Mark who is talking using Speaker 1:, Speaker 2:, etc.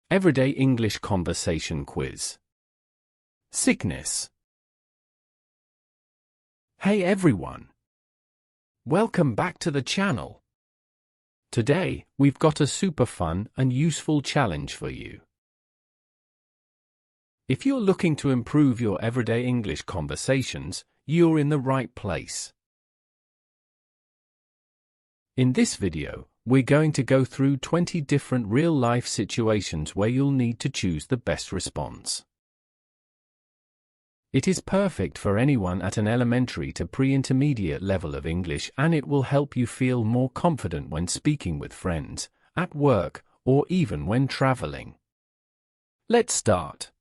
Speaker 1: Everyday English Conversation Quiz. Sickness. Hey everyone! Welcome back to the channel. Today, we've got a super fun and useful challenge for you. If you're looking to improve your everyday English conversations, you're in the right place. In this video, we're going to go through 20 different real-life situations where you'll need to choose the best response. It is perfect for anyone at an elementary to pre-intermediate level of English, and it will help you feel more confident when speaking with friends, at work, or even when traveling. Let's start.